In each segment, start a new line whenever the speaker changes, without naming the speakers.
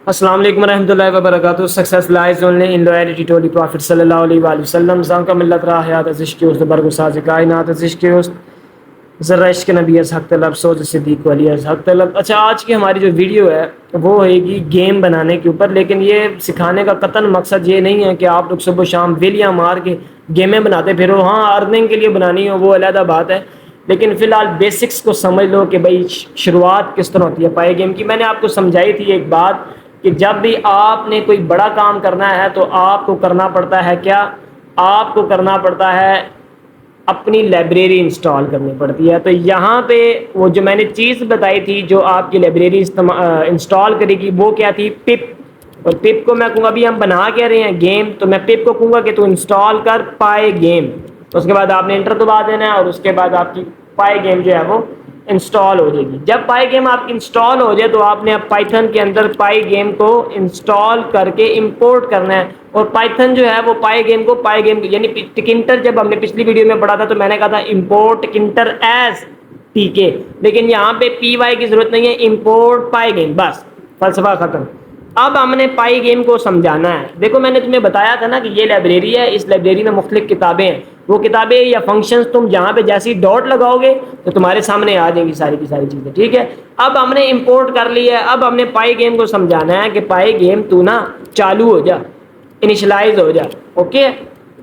السلام علیکم ورحمۃ اللہ وبرکاتہ. Success lies only in loyalty to the prophet صلی اللہ علیہ وآلہ وسلم. زانکہ ملت را حیات از عشق اس برگ ساز کائنات از عشق اس ذرا عشق نبی از حق طلب سوز صدیق ولی از حق طلب. اچھا، آج کی ہماری جو ویڈیو ہے وہ ہوئے گی گیم بنانے کے اوپر، لیکن یہ سکھانے کا قطعاً مقصد یہ نہیں ہے کہ آپ لوگ صبح و شام ویلیاں مار کے گیمیں بناتے پھرو. ہاں، ارننگ کے لیے بنانی ہو وہ علیحدہ بات ہے، لیکن فی الحال بیسکس کو سمجھ لو کہ بھائی شروعات کس طرح ہوتی ہے پائے گیم کی. میں نے آپ کو سمجھائی تھی ایک بات کہ جب بھی آپ نے کوئی بڑا کام کرنا ہے تو آپ کو کرنا پڑتا ہے کیا؟ آپ کو کرنا پڑتا ہے اپنی لائبریری انسٹال کرنی پڑتی ہے. تو یہاں پہ وہ جو میں نے چیز بتائی تھی جو آپ کی لائبریری انسٹال کرے گی وہ کیا تھی؟ پپ. اور پپ کو میں کہوں گا ابھی ہم بنا کے رہے ہیں گیم، تو میں پپ کو کہوں گا کہ تو انسٹال کر پائے گیم. اس کے بعد آپ نے انٹر دبا دینا ہے اور اس کے بعد آپ کی پائے گیم جو ہے وہ انسٹال ہو جائے گی. جب پائی گیم آپ کی انسٹال ہو جائے تو آپ نے اب پائتھن کے اندر پائی گیم کو انسٹال کر کے امپورٹ کرنا ہے. اور پائتھن جو ہے وہ پائی گیم کو یعنی ٹکنٹر، جب ہم نے پچھلی ویڈیو میں پڑھا تھا تو میں نے کہا تھا امپورٹ ٹکنٹر ایز ٹی کے، لیکن یہاں پہ پی وائی کی ضرورت نہیں ہے، امپورٹ پائی گیم، بس فلسفہ ختم. اب ہم نے پائی گیم کو سمجھانا ہے. دیکھو میں نے تمہیں بتایا تھا نا کہ یہ لائبریری ہے، اس لائبریری میں مختلف کتابیں ہیں. وہ کتابیں یا فنکشنز تم جہاں پہ جیسی ڈاٹ لگاؤ گے تو تمہارے سامنے آ جائیں گی ساری کی ساری چیزیں. ٹھیک ہے، اب ہم نے امپورٹ کر لی ہے. اب ہم نے پائی گیم کو سمجھانا ہے کہ پائی گیم تو نا چالو ہو جا، انیشلائز ہو جا. اوکے،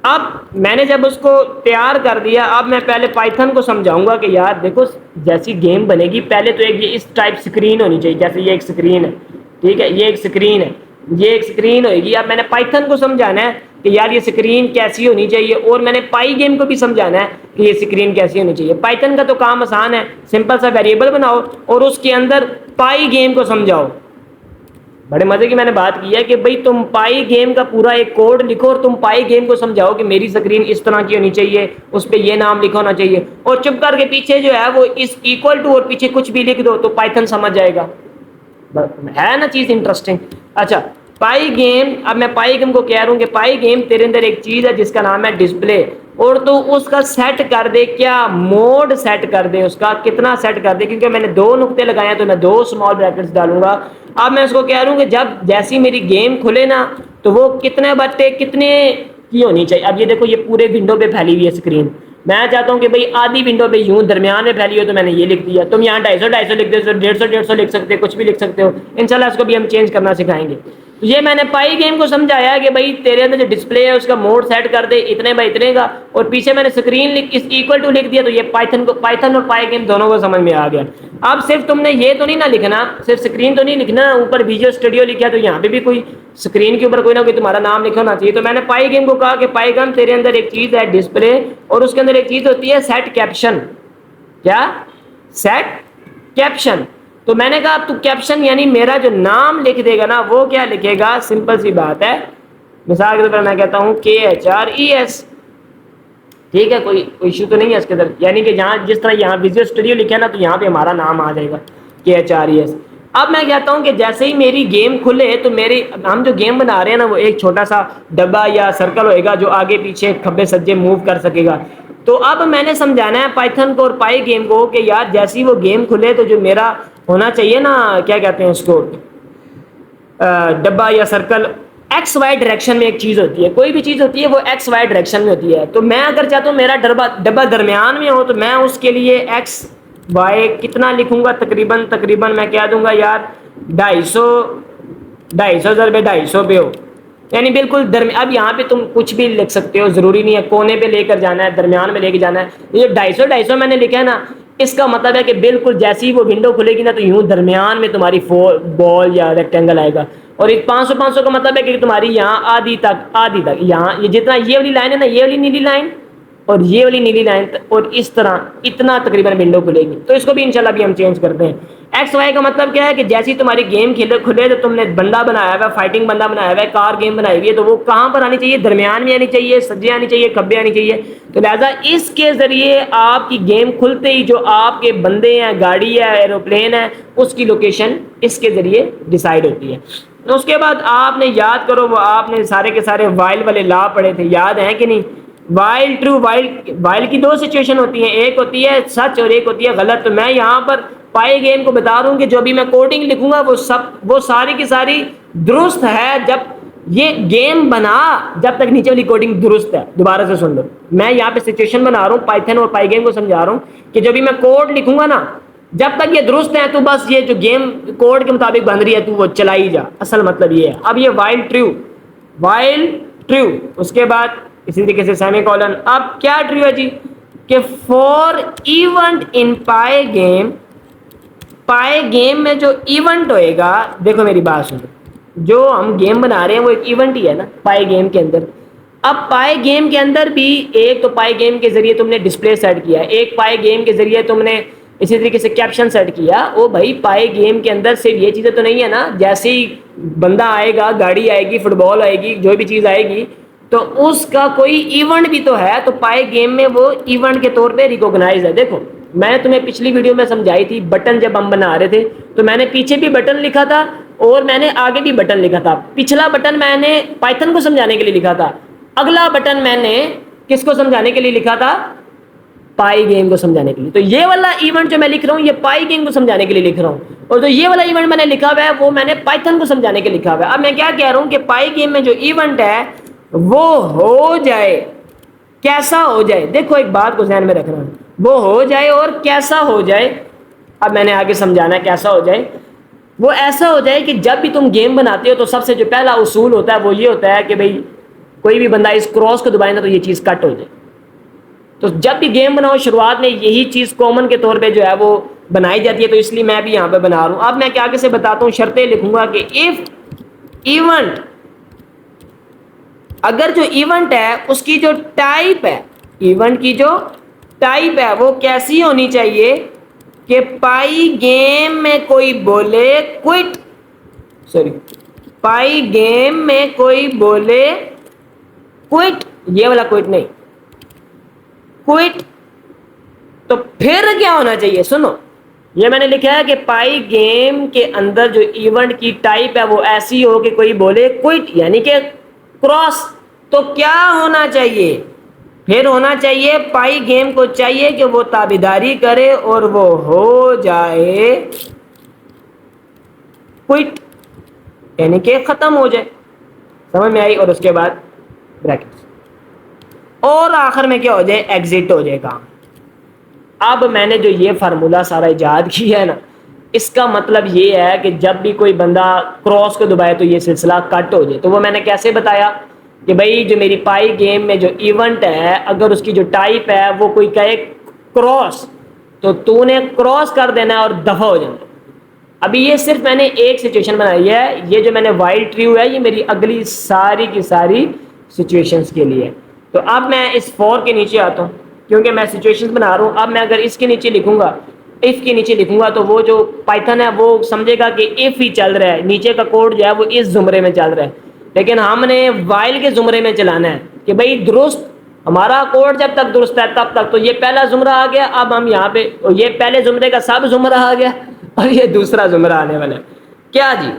اب میں نے جب اس کو تیار کر دیا، اب میں پہلے پائتھن کو سمجھاؤں گا کہ یار دیکھو جیسی گیم بنے گی پہلے تو ایک یہ اس ٹائپ سکرین ہونی چاہیے، جیسے یہ ایک سکرین ہے. ٹھیک ہے، یہ ایک سکرین ہے، یہ ایک سکرین ہوئے گی. اب میں نے پائتھن کو سمجھانا ہے کہ یار یہ سکرین کیسی ہونی چاہیے، اور میں نے پائی گیم کو بھی سمجھانا ہے کہ یہ سکرین کیسی ہونی چاہیے. پائتھن کا تو کام آسان ہے، سمپل سا ویریبل بناؤ اور اس کے اندر پائی گیم کو سمجھاؤ. بڑے مزے کی میں نے بات کی ہے کہ بھئی تم پائی گیم کا پورا ایک کوڈ لکھو اور تم پائی گیم کو سمجھاؤ کہ میری سکرین اس طرح کی ہونی چاہیے، اس پہ یہ نام لکھا ہونا چاہیے، اور چپ کر کے پیچھے جو ہے وہ اس ایکول ٹو اور پیچھے کچھ بھی لکھ دو تو پائتھن سمجھ جائے گا. ہے نا چیز انٹرسٹنگ؟ اچھا، پائی گیم، اب میں پائی گیم کو کہہ رہا ہوں کہ پائی گیم تیرے اندر ایک چیز ہے جس کا نام ہے ڈسپلے، اور تو اس کا سیٹ کر دے، کیا موڈ سیٹ کر دے، اس کا کتنا سیٹ کر دے، کیونکہ میں نے دو نقطے لگائے ہیں تو میں دو اسمال بریکٹس ڈالوں گا. اب میں اس کو کہہ رہا ہوں کہ جب جیسی میری گیم کھلے نا تو وہ کتنے بٹے کتنے کی ہونی چاہیے. اب یہ دیکھو یہ پورے ونڈو پہ پھیلی ہوئی ہے سکرین، میں چاہتا ہوں کہ بھئی آدھی ونڈو پہ یوں درمیان میں پھیلی ہو تو میں نے یہ لکھ دیا. تم یہاں 250 لکھ دو، 150 لکھ سکتے، کچھ بھی لکھ سکتے ہو. انشاءاللہ اس کو بھی ہم چینج کرنا سکھائیں گے. یہ میں نے پائی گیم کو سمجھایا کہ بھئی تیرے اندر جو ڈسپلے ہے اس کا موڈ سیٹ کر دے اتنے بائی اتنے کا، اور پیچھے میں نے سکرین اس ایکول ٹو لکھ دیا. تو یہ پائتھن اور پائی گیم دونوں کو سمجھ میں آ گیا. اب صرف تم نے یہ تو نہیں نہ لکھنا، صرف سکرین تو نہیں لکھنا، اوپر ویژوئل اسٹوڈیو لکھا تو یہاں پہ بھی کوئی سکرین کے اوپر کوئی نہ کوئی تمہارا نام لکھا ہونا چاہیے. تو میں نے پائی گیم کو کہا کہ پائی گیم تیرے اندر ایک چیز ہے ڈسپلے، اور اس کے اندر ایک چیز ہوتی ہے سیٹ کیپشن. کیا؟ Set caption. تو میں نے کہا اب تو کیپشن یعنی میرا جو نام لکھ دے گا نا وہ کیا لکھے گا؟ سمپل سی بات ہے، مثال کے طور پر میں کہتا ہوں KHRES. ٹھیک ہے، کوئی ایشو تو نہیں ہے اس کے اندر، یعنی کہ جہاں جس طرح یہاں ویژوئل اسٹوڈیو لکھا ہے نا تو یہاں پہ ہمارا نام آ جائے گا KHRES. اب میں کہتا ہوں کہ جیسے ہی میری گیم کھلے تو ہم جو گیم بنا رہے ہیں نا وہ ایک چھوٹا سا ڈبا یا سرکل ہوئے گا جو آگے پیچھے کھبے سجے موو کر سکے گا. تو اب میں نے سمجھانا ہے پائتھن کو اور پائی گیم کو کہ یار جیسی وہ گیم کھلے تو جو میرا ہونا چاہیے نا، کیا کہتے ہیں اس کو، ڈبا یا سرکل، ایکس وائی ڈائریکشن میں ایک چیز ہوتی ہے، کوئی بھی چیز ہوتی ہے وہ ایکس وائی ڈائریکشن میں ہوتی ہے. تو میں اگر چاہتا ہوں میرا ڈبا درمیان میں ہو تو میں اس کے لیے ایکس وائی کتنا لکھوں گا؟ تقریباً میں کہہ دوں گا یار 250 ضرب 250 پہ ہو، یعنی بالکل اب یہاں پہ تم کچھ بھی لکھ سکتے ہو، ضروری نہیں ہے کونے پہ لے کر جانا ہے، درمیان میں لے کے جانا ہے. یہ 250 میں نے لکھا ہے نا، اس کا مطلب ہے کہ بالکل جیسی وہ ونڈو کھلے گی نا تو یوں درمیان میں تمہاری بال یا ریکٹینگل آئے گا. اور 500 کا مطلب ہے کہ تمہاری یہاں آدھی تک یہاں یہ جتنا یہ والی لائن ہے نا، یہ والی نیلی لائن اور یہ والی نیلی لائن، اور اس طرح اتنا تقریباً ونڈو کھلے گی. تو اس کو بھی انشاءاللہ بھی ہم چینج کرتے ہیں. ایکس وائی کا مطلب کیا ہے کہ جیسی تمہاری گیم کھلے تو تم نے بندہ بنایا ہوا ہے، فائٹنگ بندہ بنایا ہوا ہے، کار گیم بنائی ہوئی ہے، تو وہ کہاں پر آنی چاہیے؟ درمیان میں آنی چاہیے، سجے آنی چاہیے، کھبے آنی چاہیے. تو لہٰذا اس کے ذریعے آپ کی گیم کھلتے ہی جو آپ کے بندے ہیں، گاڑی ہے، ایروپلین ہے، اس کی لوکیشن اس کے ذریعے ڈیسائیڈ ہوتی ہے. اس کے بعد آپ نے یاد کرو، وہ آپ نے سارے کے سارے وائل والے لا پڑے تھے، یاد ہیں کہ نہیں؟ وائل ٹرو، وائل کی دو سچویشن ہوتی ہیں، ایک ہوتی ہے سچ اور ایک ہوتی ہے غلط. تو میں یہاں پر پائی گیم کو بتا رہا ہوں کہ جو ابھی میں کوڈنگ لکھوں گا وہ ساری کی ساری درست ہے. جب یہ گیم بنا جب تک نیچے والی کوڈنگ درست ہے. دوبارہ سے سن لو, میں یہاں پہ سچویشن بنا رہا ہوں, پائتھن اور پائی گیم کو سمجھا رہا ہوں کہ جو بھی میں کوڈ لکھوں گا نا, جب تک یہ درست ہے تو بس یہ جو گیم کوڈ کے مطابق بن رہی ہے تو وہ چلائی جا. اصل مطلب یہ ہے. اب یہ وائل ٹرو, اس کے بعد اسی طریقے سے سیمی کولن. اب کیا ٹرو ہے جی کہ for event in pygame میں جو ایونٹ ہوئے گا, دیکھو میری بات سنو, جو ہم گیم بنا رہے ہیں وہ ایک ایونٹ ہی ہے نا پائی گیم کے اندر. اب پائی گیم کے اندر بھی ایک تو پائی گیم کے ذریعے تم نے ڈسپلے سیٹ کیا, ایک پائی گیم کے ذریعے تم نے اسی طریقے سے کیپشن سیٹ کیا. او بھائی پائی گیم کے اندر صرف یہ چیزیں تو نہیں ہے نا, جیسے ہی بندہ آئے گا, گاڑی آئے گی, فٹ بال آئے گی, جو بھی چیز آئے گی تو اس کا کوئی ایونٹ بھی تو ہے. تو پائی گیم میں وہ ایونٹ کے طور پہ ریکوگنائز ہے. دیکھو میں نے تمہیں پچھلی ویڈیو میں سمجھائی تھی, بٹن جب ہم بنا رہے تھے تو میں نے پیچھے بھی بٹن لکھا تھا اور میں نے آگے بھی بٹن لکھا تھا. پچھلا بٹن میں نے پائتھن کو سمجھانے کے لیے لکھا تھا, اگلا بٹن میں نے کس کو سمجھانے کے لیے لکھا تھا, پائی گیم کو سمجھانے کے لیے. تو یہ والا ایونٹ جو میں لکھ رہا ہوں یہ پائی گیم کو سمجھانے کے لیے لکھ رہا ہوں, اور جو یہ والا ایونٹ میں نے لکھا ہوا ہے وہ میں نے پائتھن کو سمجھانے کے لیے لکھا ہوا ہے. اب میں کیا کہہ رہا ہوں کہ پائی گیم میں جو ایونٹ ہے وہ ہو جائے, کیسا ہو جائے. دیکھو ایک بات کو ذہن میں رکھنا, وہ ہو جائے اور کیسا ہو جائے. اب میں نے آگے سمجھانا ہے کیسا ہو جائے. وہ ایسا ہو جائے کہ جب بھی تم گیم بناتے ہو تو سب سے جو پہلا اصول ہوتا ہے وہ یہ ہوتا ہے کہ بھئی کوئی بھی بندہ اس کراس کو دبائے نا تو یہ چیز کٹ ہو جائے. تو جب بھی گیم بناؤ شروعات میں یہی چیز کامن کے طور پہ جو ہے وہ بنائی جاتی ہے, تو اس لیے میں بھی یہاں پہ بنا رہا ہوں. اب میں کیا آگے سے بتاتا ہوں, شرطیں لکھوں گا کہ اف ایونٹ, اگر جو ایونٹ ہے اس کی جو ٹائپ ہے, ایونٹ کی جو ٹائپ ہے وہ کیسی ہونی چاہیے کہ پائی گیم میں کوئی بولے کوئٹ, پائی گیم میں کوئی بولے کوئٹ, یہ والا کوئٹ نہیں, کوئٹ. تو پھر کیا ہونا چاہیے, سنو یہ میں نے لکھا ہے کہ پائی گیم کے اندر جو ایونٹ کی ٹائپ ہے وہ ایسی ہو کہ کوئی بولے کوئٹ یعنی کہ کراس. تو کیا ہونا چاہیے, پھر ہونا چاہیے پائی گیم کو چاہیے کہ وہ تابعداری کرے اور وہ ہو جائے کوئٹ یعنی کہ ختم ہو جائے. سمجھ میں آئی. اور اس کے بعد بریکٹس, اور آخر میں کیا ہو جائے, ایگزٹ ہو جائے کام. اب میں نے جو یہ فارمولا سارا ایجاد کیا ہے نا, اس کا مطلب یہ ہے کہ جب بھی کوئی بندہ کراس کو دبائے تو یہ سلسلہ کٹ ہو جائے. تو وہ میں نے کیسے بتایا کہ بھائی جو میری پائی گیم میں جو ایونٹ ہے اگر اس کی جو ٹائپ ہے وہ کوئی کہے کراس تو تو نے کراس کر دینا ہے اور دفع ہو جانا. ابھی یہ صرف میں نے ایک سچویشن بنائی ہے, یہ جو میں نے وائل ٹریو ہے یہ میری اگلی ساری کی ساری سچویشنز کے لیے. تو اب میں اس فور کے نیچے آتا ہوں کیونکہ میں سچویشنز بنا رہا ہوں. اب میں اگر اس کے نیچے لکھوں گا, اف کے نیچے لکھوں گا, تو وہ جو پائتھن ہے وہ سمجھے گا کہ اف ہی چل رہا ہے, نیچے کا کوڈ جو ہے وہ اس زمرے میں چل رہا ہے. لیکن ہم نے وائل کے زمرے میں چلانا ہے کہ بھئی درست, ہمارا کوڈ جب تک درست ہے تب تک. تو یہ پہلا زمرہ آ گیا, اب ہم یہاں پہ یہ پہلے زمرے کا سب زمرہ آ گیا اور یہ دوسرا زمرہ آنے والا ہے. کیا جی,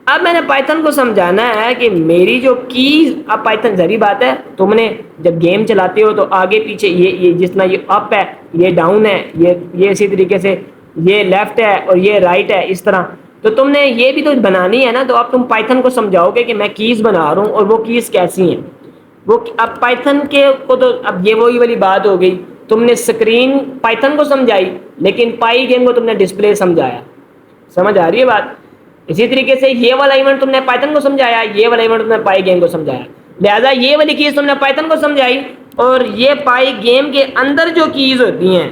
اب میں نے پائتھن کو سمجھانا ہے کہ میری جو کیز, اب پائتھن ظاہری بات ہے تم نے جب گیم چلاتے ہو تو آگے پیچھے یہ جس طرح یہ اپ ہے, یہ ڈاؤن ہے, یہ اسی طریقے سے یہ لیفٹ ہے اور یہ رائٹ ہے, اس طرح. تو تم نے یہ بھی تو بنانی ہے نا. تو اب تم پائتھن کو سمجھاؤ گے کہ میں کیز بنا رہا ہوں اور وہ کیز کیسی ہیں. وہ اب پائتھن کے کو تو اب یہ وہی والی بات ہو گئی, تم نے اسکرین پائتھن کو سمجھائی لیکن پائی گیم کو تم نے ڈسپلے سمجھایا. سمجھ آ رہی ہے بات. اسی طریقے سے یہ والا ایونٹ تم نے پائتھن کو سمجھایا, یہ والا ایونٹ تم نے پائی گیم کو سمجھایا. لہٰذا یہ والی کیز تم نے پائتھن کو سمجھائی اور یہ پائی گیم کے اندر جو کیز ہوتی ہیں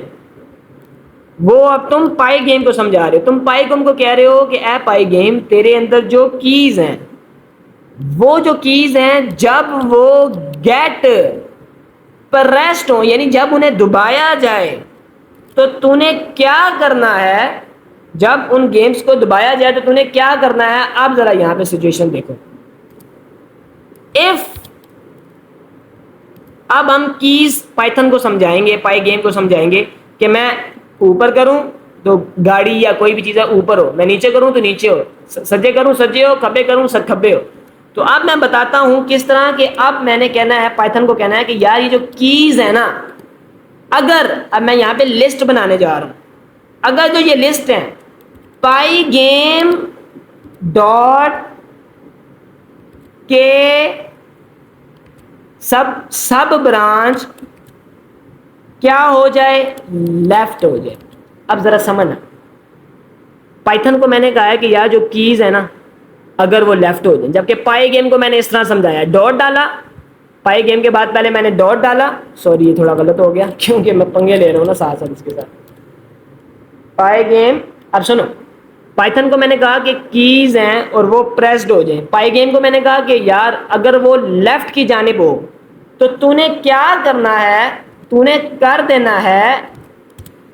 وہ اب تم پائی گیم کو سمجھا رہے ہو. تم پائی گیم کو کہہ رہے ہو کہ اے پائی گیم تیرے اندر جو کیز ہیں, وہ جو کیز ہیں جب وہ گیٹ پر ریسٹ ہو یعنی جب انہیں دبایا جائے تو تو نے کیا کرنا ہے, جب ان گیمز کو دبایا جائے تو تو نے کیا کرنا ہے. اب ذرا یہاں پہ سچویشن دیکھو, اف, اب ہم کیز پائتھن کو سمجھائیں گے, پائی گیم کو سمجھائیں گے کہ میں اوپر کروں تو گاڑی یا کوئی بھی چیز ہے اوپر ہو, میں نیچے کروں تو نیچے ہو, سجے کروں سجے ہو, کھبے کروں کھبے ہو. تو اب میں بتاتا ہوں کس طرح کہ اب میں نے کہنا ہے پائتھن کو کہنا ہے کہ یار یہ جو کیز ہے نا, اگر اب میں یہاں پہ لسٹ بنانے جا رہا ہوں اگر جو یہ لسٹ ہے پائی گیم ڈاٹ کے سب برانچ کیا ہو جائے, لیفٹ ہو جائے. اب ذرا سمجھنا, پائتھن کو میں نے کہا ہے کہ یار جو کیز ہے نا اگر وہ لیفٹ ہو جائیں, جبکہ پائی گیم کو میں نے اس طرح سمجھایا, ڈاٹ ڈالا, پائی گیم کے بعد پہلے میں نے ڈاٹ ڈالا, سوری یہ تھوڑا غلط ہو گیا کیونکہ میں پنگے لے رہا ہوں نا ساتھ ساتھ اس کے ساتھ. پائی گیم, اب سنو, پائتھن کو میں نے کہا کہ کیز ہیں اور وہ پریسڈ ہو جائیں. پائی گیم کو میں نے کہا کہ یار اگر وہ لیفٹ کی جانب ہو تو تو نے کیا کرنا ہے, تو نے کر دینا ہے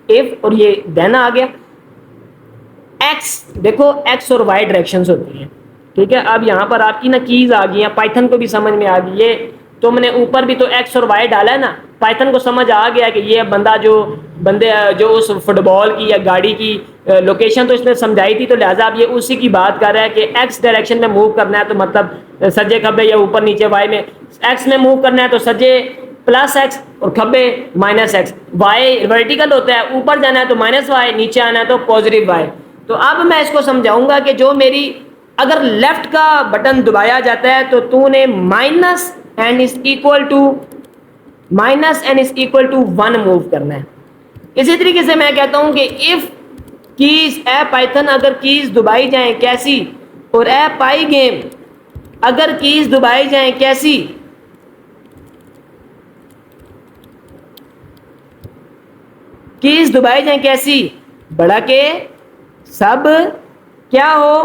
if, اور یہ دینا آ گیا ایکس. دیکھو ایکس اور وائی ڈائریکشنز ہوتی ہیں, ٹھیک ہے. اب یہاں پر آپ کی نا کیز آ گئی ہیں, پائتھن کو بھی سمجھ میں آ گئی. یہ تم نے اوپر بھی تو ایکس اور وائی ڈالا ہے نا, پائتھن کو سمجھ آ گیا کہ یہ بندہ جو اس فٹ بال کی یا گاڑی کی لوکیشن تو اس نے سمجھائی تھی, تو لہٰذا اب یہ اسی کی بات کر رہا ہے کہ ایکس ڈائریکشن میں موو کرنا ہے, تو مطلب سجے کھبے یا اوپر نیچے, وائی میں ایکس میں موو کرنا ہے تو سجے پلس ایکس اور کھبے مائنس ایکس. وائی ورٹیکل ہوتا ہے, اوپر جانا ہے تو مائنس وائی, نیچے آنا ہے تو پازیٹیو وائی. تو اب میں اس کو سمجھاؤں گا کہ جو میری اگر لیفٹ کا بٹن دبایا جاتا ہے تو تو نے minus and is equal to 1 move کرنا ہے. اسی طریقے سے میں کہتا ہوں کہ اف کیز اے پائتھن اگر کیز دبائی جائیں کیسی, اور اے پائی گیم اگر کیز دبائی جائیں کیسی, کیز دبائی جائیں کیسی, بڑا کے سب کیا ہو,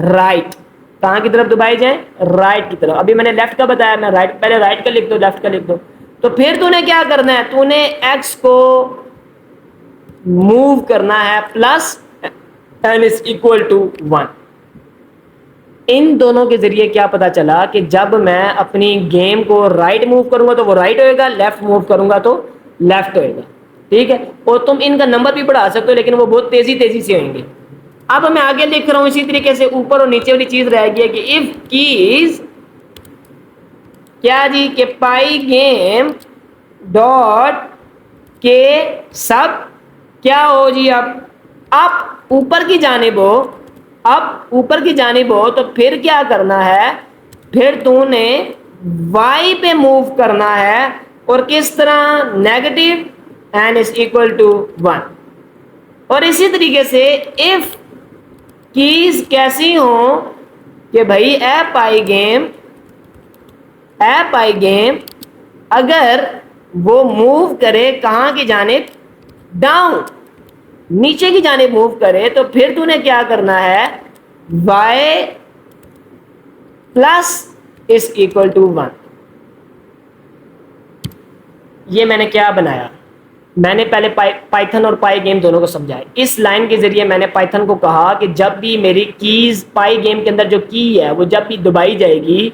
رائٹ. کہاں کی طرف دبائی جائیں, رائٹ کی طرف. ابھی میں نے لیفٹ کا بتایا, میں رائٹ, پہلے رائٹ کا لکھ دو, لیفٹ کا لکھ دو. تو پھر تو نے کیا کرنا ہے, تو نے ایکس کو موو کرنا ہے plus n is equal to 1. ان دونوں کے ذریعے کیا پتا چلا کہ جب میں اپنی گیم کو رائٹ موو کروں گا تو وہ رائٹ ہوئے گا, لیفٹ موو کروں گا تو لیفٹ ہوئے گا, ٹھیک ہے. اور تم ان کا نمبر بھی بڑھا سکتے ہو لیکن وہ بہت تیزی سے ہوئیں گے. اب میں آگے لکھ رہا ہوں اسی طریقے سے, اوپر اور نیچے والی چیز رہ گئی ہے کہ اف کیز کیا جی, کہ پائی گیم ڈاٹ کے سب کیا ہو جی, اب اوپر کی جانب ہو, اب اوپر کی جانب ہو تو پھر کیا کرنا ہے, پھر تو نے وائی پہ موو کرنا ہے, اور کس طرح, negative n is equal to 1. اور اسی طریقے سے if کیز کیسی ہوں کہ بھائی اے پائی گیم اگر وہ موو کرے کہاں کی جانب, ڈاؤن, نیچے کی جانب موو کرے, تو پھر تو نے کیا کرنا ہے, y plus is equal to 1. یہ میں نے کیا بنایا, میں نے پہلے پائتھن اور پائی گیم دونوں کو سمجھایا. اس لائن کے ذریعے میں نے پائتھن کو کہا کہ جب بھی میری کیز پائی گیم کے اندر جو کی ہے وہ جب بھی دبائی جائے گی,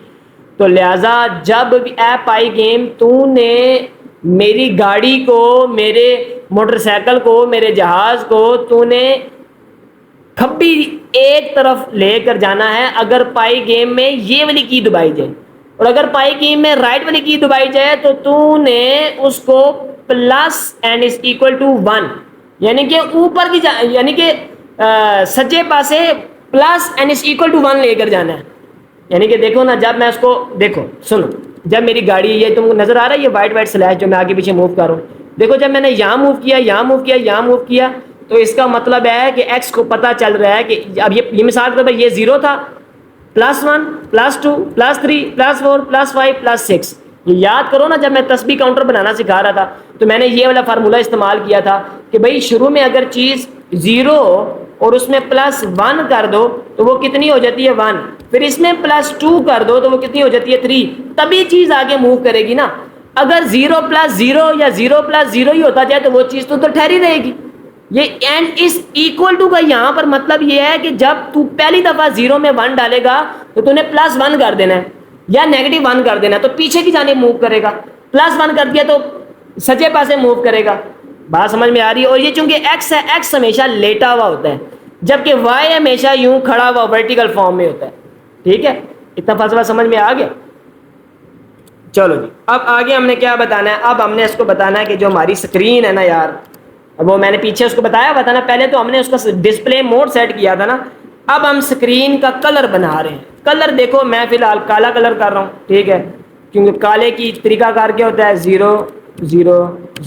تو لہذا جب بھی اے پائی گیم تو نے میری گاڑی کو, میرے موٹر سائیکل کو, میرے جہاز کو تو نے کھبی ایک طرف لے کر جانا ہے اگر پائی گیم میں یہ والی کی دبائی جائے, اور اگر پائی گیم میں رائٹ والی کی دبائی جائے تو نے اس کو plus n is equal to 1, یعنی کہ اوپر کی یعنی کہ سجے پاسے plus n is equal to 1 لے کر جانا ہے. یعنی کہ دیکھو نا, جب میں اس کو دیکھو, سنو, جب میری گاڑی, یہ تم کو نظر آ رہا ہے یہ وائٹ سلیش جو میں آگے پیچھے موو کر رہا ہوں, دیکھو جب میں نے یہاں موو کیا, یہاں موو کیا, یہاں موو کیا, تو اس کا مطلب ہے کہ ایکس کو پتہ چل رہا ہے کہ اب یہ مثال کے طور پر یہ 0 تھا, +1 +2 +3 +4 +5 +6. یہ یاد کرو نا, جب میں تسبیح کاؤنٹر بنانا سکھا رہا تھا تو میں نے یہ والا فارمولہ استعمال کیا تھا کہ بھائی شروع میں اگر چیز 0 اور اس میں +1 کر دو تو وہ کتنی ہو جاتی ہے 1, پھر اس میں +2 کر دو تو وہ کتنی ہو جاتی ہے 3, تبھی چیز آگے موو کرے گی نا. اگر 0 + 0 یا 0 + 0 ہی ہوتا جائے تو وہ چیز تو ٹھہری رہے گی. یہ n is equal to کا یہاں پر مطلب یہ ہے کہ جب تو پہلی دفعہ 0 میں 1 ڈالے گا تو تو نے +1 کر دینا ہے یا -1 کر دینا ہے, تو پیچھے کی جانب موو کرے گا. +1 کر دیا تو سجے پاسے موو کرے گا. بات سمجھ میں آ رہی ہے. اور یہ چونکہ x ہے, x ہمیشہ لیٹا ہوا ہوتا ہے, جبکہ y ہمیشہ یوں کھڑا ہوا ورٹیکل فارم میں ہوتا ہے. ٹھیک ہے, اتنا فلسفہ سمجھ میں آ گیا. چلو جی, اب آگے ہم نے کیا بتانا ہے, اب ہم نے اس کو بتانا ہے کہ جو ہماری اسکرین ہے نا یار, وہ میں نے پیچھے اس کو بتایا ہوا تھا نا، پہلے تو ہم نے اس کا ڈسپلے موڈ سیٹ کیا تھا نا، اب ہم اسکرین کا کلر بنا رہے ہیں. کلر دیکھو میں فی الحال کالا کلر کر رہا ہوں، ٹھیک ہے، کیونکہ کالے کی طریقہ کار کیا ہوتا ہے 0 0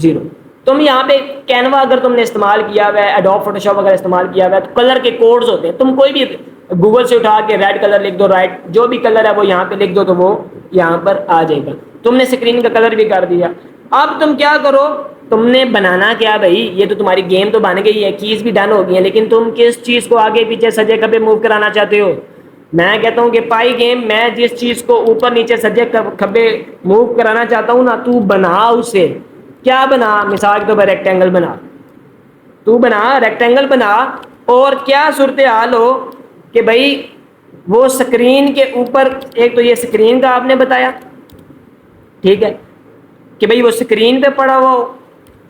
0. تم یہاں پہ کینوا اگر تم نے استعمال کیا ہوا ہے، ایڈوب فوٹوشاپ اگر استعمال کیا ہوا ہے، تو کلر کے کوڈز ہوتے ہیں. تم کوئی بھی گوگل سے اٹھا کے ریڈ کلر لکھ دو، رائٹ جو بھی کلر ہے وہ یہاں پہ لکھ دو تو وہ یہاں پر آ جائے گا. تم نے اسکرین کا کلر بھی کر دیا. اب تم کیا کرو، تم نے بنانا کیا بھائی، یہ تو تمہاری گیم تو بن گئی ہے، کیز بھی ڈن ہو گئی ہے، لیکن تم کس چیز کو آگے پیچھے سجے کبھی موو کرانا چاہتے ہو. میں کہتا ہوں کہ پائی گیم میں جس چیز کو اوپر نیچے سجے کبھی موو کرانا چاہتا ہوں نا، تو بنا اسے. کیا بنا؟ مثال کے طور پر ریکٹینگل بنا، تو بنا ریکٹینگل بنا. اور کیا صورتحال ہو کہ بھائی وہ سکرین کے اوپر، ایک تو یہ سکرین کا آپ نے بتایا، ٹھیک ہے، کہ بھائی وہ سکرین پہ پڑا ہوا ہو.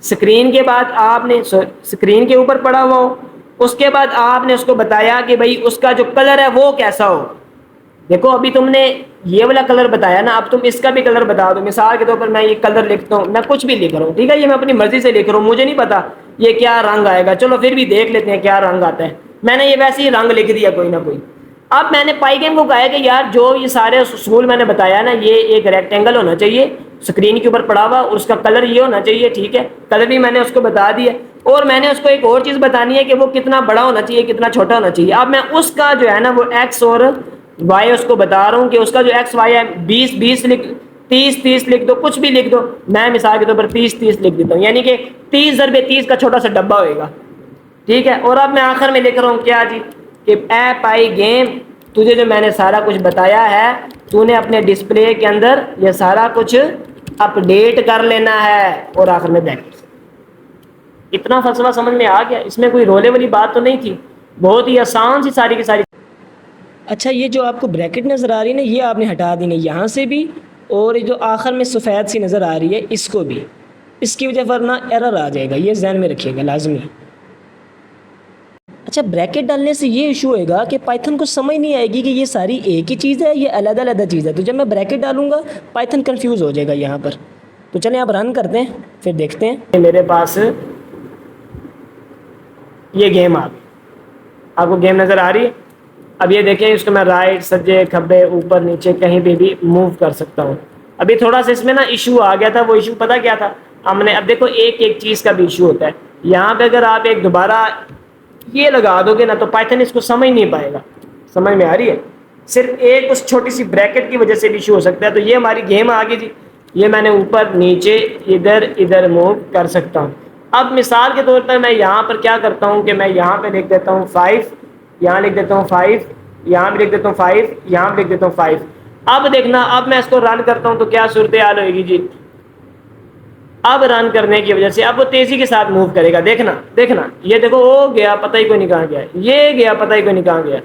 سکرین کے بعد آپ نے سکرین کے اوپر پڑا ہوا ہو، اس کے بعد آپ نے اس کو بتایا کہ بھائی اس کا جو کلر ہے وہ کیسا ہو. دیکھو ابھی تم نے یہ والا کلر بتایا نا، اب تم اس کا بھی کلر بتا دو. مثال کے طور پر میں یہ کلر لکھتا ہوں، میں کچھ بھی لکھ رہا ہوں، ٹھیک ہے، یہ میں اپنی مرضی سے لکھ رہا ہوں، مجھے نہیں پتا یہ کیا رنگ آئے گا. چلو پھر بھی دیکھ لیتے ہیں کیا رنگ آتا ہے. میں نے یہ ویسے ہی رنگ لکھ دیا کوئی نہ کوئی. اب میں نے پائی گیم کو کہا ہے کہ یار جو یہ سارے اصول میں نے بتایا نا، یہ ایک ریکٹینگل ہونا چاہیے سکرین کے اوپر پڑا ہوا، اور اس کا کلر یہ ہونا چاہیے، ٹھیک ہے، کلر بھی میں نے اس کو بتا دیا. اور میں نے اس کو ایک اور چیز بتانی ہے کہ وہ کتنا بڑا ہونا چاہیے کتنا چھوٹا ہونا چاہیے. اب میں اس کا جو ہے نا وہ ایکس اور وائی اس کو بتا رہا ہوں کہ اس کا جو ایکس وائی ہے 20 20 لکھ، 30 30 لکھ دو، کچھ بھی لکھ دو. میں مثال کے طور پر 30 30 لکھ دیتا ہوں، یعنی کہ 30 ضرب 30 کا چھوٹا سا ڈبہ ہوئے گا، ٹھیک ہے. اور اب میں آخر میں لکھ رہا ہوں کیا جی، کہ اے پائی گیم تجھے جو میں نے سارا کچھ بتایا ہے، تو نے اپنے ڈسپلے کے اندر یہ سارا کچھ اپڈیٹ کر لینا ہے. اور آخر میں دیکھ، اتنا فلسفہ سمجھ میں آ گیا، اس میں کوئی رولے والی بات تو نہیں تھی، بہت ہی آسان سی ساری کی ساری. اچھا یہ جو آپ کو بریکٹ نظر آ رہی ہے نا، یہ آپ نے ہٹا دینی یہاں سے بھی، اور جو آخر میں سفید سی نظر آ رہی ہے اس کو بھی. اس کی وجہ ورنہ ایرر آ جائے گا، یہ ذہن میں رکھیے گا لازمی. اچھا بریکٹ ڈالنے سے یہ ایشو ہوئے گا کہ پائتھن کو سمجھ نہیں آئے گی کہ یہ ساری ایک ہی چیز ہے، یہ علیحدہ علیحدہ چیز ہے. تو جب میں بریکٹ ڈالوں گا پائتھن کنفیوز ہو جائے گا یہاں پر. تو چلیں آپ رن کرتے ہیں پھر دیکھتے ہیں. میرے پاس یہ گیم آ گئی، آپ کو گیم نظر آ رہی ہے. اب یہ دیکھیں اس کو میں رائٹ سجے کھبے اوپر نیچے کہیں پہ بھی موو کر سکتا ہوں. ابھی تھوڑا سا اس میں نا ایشو آ گیا تھا. وہ ایشو پتہ کیا تھا ہم نے، اب دیکھو ایک ایک چیز کا بھی ایشو ہوتا ہے یہاں پہ. اگر آپ ایک دوبارہ یہ لگا دو گے نا تو پائتھن اس کو سمجھ نہیں پائے گا. سمجھ میں آ رہی ہے؟ صرف ایک اس چھوٹی سی بریکٹ کی وجہ سے بھی ایشو ہو سکتا ہے. تو یہ ہماری گیم آ گئی جی، یہ میں نے اوپر نیچے ادھر ادھر موو کر سکتا ہوں. اب مثال کے طور پر میں یہاں پر کیا کرتا ہوں کہ میں یہاں پہ لکھ دیتا ہوں 5، یہاں لکھ دیتا ہوں 5، یہاں بھی لکھ دیتا ہوں 5، یہاں بھی لکھ دیتا ہوں 5. اب دیکھنا اب میں اس کو رن کرتا ہوں تو کیا صورتحال ہوئے گی جی. اب رن کرنے کی وجہ سے اب وہ تیزی کے ساتھ موو کرے گا. دیکھنا دیکھنا یہ دیکھو وہ گیا پتہ ہی کوئی نہیں کہاں گیا، یہ گیا پتہ ہی کوئی نہیں کہاں گیا.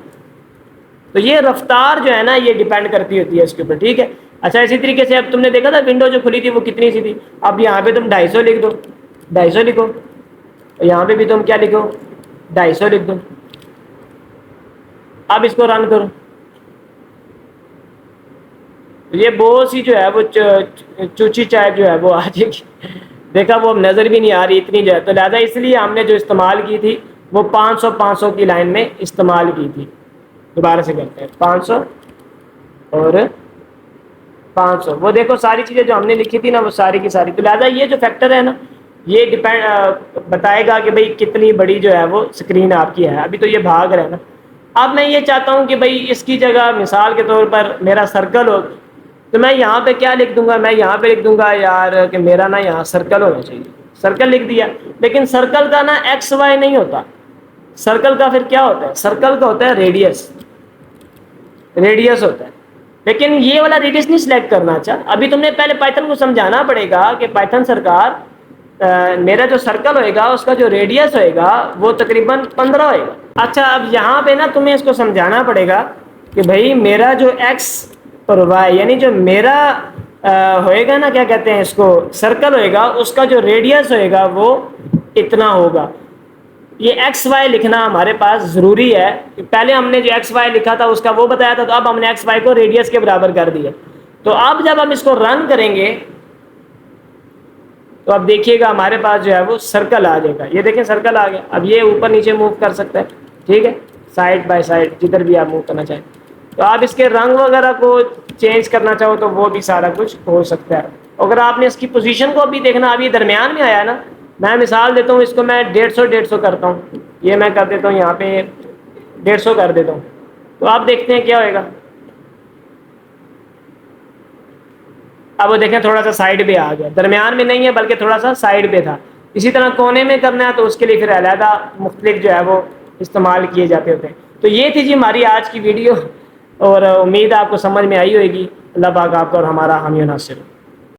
تو یہ رفتار جو ہے نا یہ ڈیپینڈ کرتی ہوتی ہے اس کے اوپر، ٹھیک ہے. اچھا اسی طریقے سے اب تم نے دیکھا تھا ونڈو جو کھلی تھی وہ کتنی سی تھی. اب یہاں پہ تم 250 لکھ دو، 250 لکھو، یہاں پہ بھی تم کیا لکھو 250 لکھ دو. اب اس کو رن کرو، یہ بہت سی جو ہے وہ چوچی چائے جو ہے وہ آ جائے گی. دیکھا وہ نظر بھی نہیں آ رہی اتنی جو ہے. تو لہٰذا اس لیے ہم نے جو استعمال کی تھی وہ 500 500 کی لائن میں استعمال کی تھی. دوبارہ سے کرتے ہیں 500 اور 500. وہ دیکھو ساری چیزیں جو ہم نے لکھی تھی نا وہ ساری کی ساری. تو لہٰذا یہ جو فیکٹر ہے نا یہ ڈیپینڈ بتائے گا کہ بھئی کتنی بڑی جو ہے وہ سکرین آپ کی ہے. ابھی تو یہ بھاگ رہا ہے نا. اب میں یہ چاہتا ہوں کہ بھئی اس کی جگہ مثال کے طور پر میرا سرکل ہو، تو میں یہاں پہ کیا لکھ دوں گا، میں یہاں پہ لکھ دوں گا یار کہ میرا نا یہاں سرکل ہونا چاہیے. سرکل لکھ دیا، لیکن سرکل کا نا ایکس وائی نہیں ہوتا. سرکل کا پھر کیا ہوتا ہے؟ سرکل کا ہوتا ہے ریڈیس. ریڈیس ہوتا ہے، لیکن یہ والا ریڈیس نہیں سلیکٹ کرنا. اچھا ابھی تم نے پہلے پائتھن کو سمجھانا پڑے گا کہ پائتھن سرکار میرا جو سرکل ہوئے گا اس کا جو ریڈیس ہوئے گا وہ تقریباً 15 ہوئے گا. اچھا اب یہاں پہ نا تمہیں اس کو سمجھانا پڑے گا کہ بھائی میرا جو ایکس اور وائی یعنی جو میرا ہوئے گا نا کیا کہتے ہیں اس کو سرکل ہوئے گا، اس کا جو ریڈیس ہوئے گا وہ اتنا ہوگا. یہ ایکس وائی لکھنا ہمارے پاس ضروری ہے. پہلے ہم نے جو ایکس وائی لکھا تھا اس کا وہ بتایا تھا، تو اب ہم نے ایکس وائی کو ریڈیس کے برابر کر دیا. تو اب جب ہم اس کو رن کریں گے تو اب دیکھیے گا ہمارے پاس جو ہے وہ سرکل آ جائے گا. یہ دیکھیں سرکل آ گیا. اب یہ اوپر نیچے موو کر سکتا ہے, ٹھیک ہے, سائڈ بائی سائڈ جدھر بھی آپ موو کرنا چاہیں. تو آپ اس کے رنگ وغیرہ کو چینج کرنا چاہو تو وہ بھی سارا کچھ ہو سکتا ہے. اگر آپ نے اس کی پوزیشن کو بھی دیکھنا, اب یہ درمیان میں آیا نا, میں مثال دیتا ہوں, اس کو میں 150 کرتا ہوں, یہ میں کر دیتا ہوں یہاں پہ 150 کر دیتا ہوں. تو آپ دیکھتے ہیں کیا ہوئے گا. اب وہ دیکھیں تھوڑا سا سائڈ پہ آ گیا, درمیان میں نہیں ہے بلکہ تھوڑا سا سائڈ پہ تھا. اسی طرح کونے میں کرنا ہے تو اس کے لیے پھر علیحدہ مختلف جو ہے وہ استعمال کیے جاتے ہوتے ہیں. تو یہ تھی جی ہماری آج کی ویڈیو, اور امید آپ کو سمجھ میں آئی ہوئے گی. اللہ پاک آپ کا اور ہمارا حامی و ناصر ہو.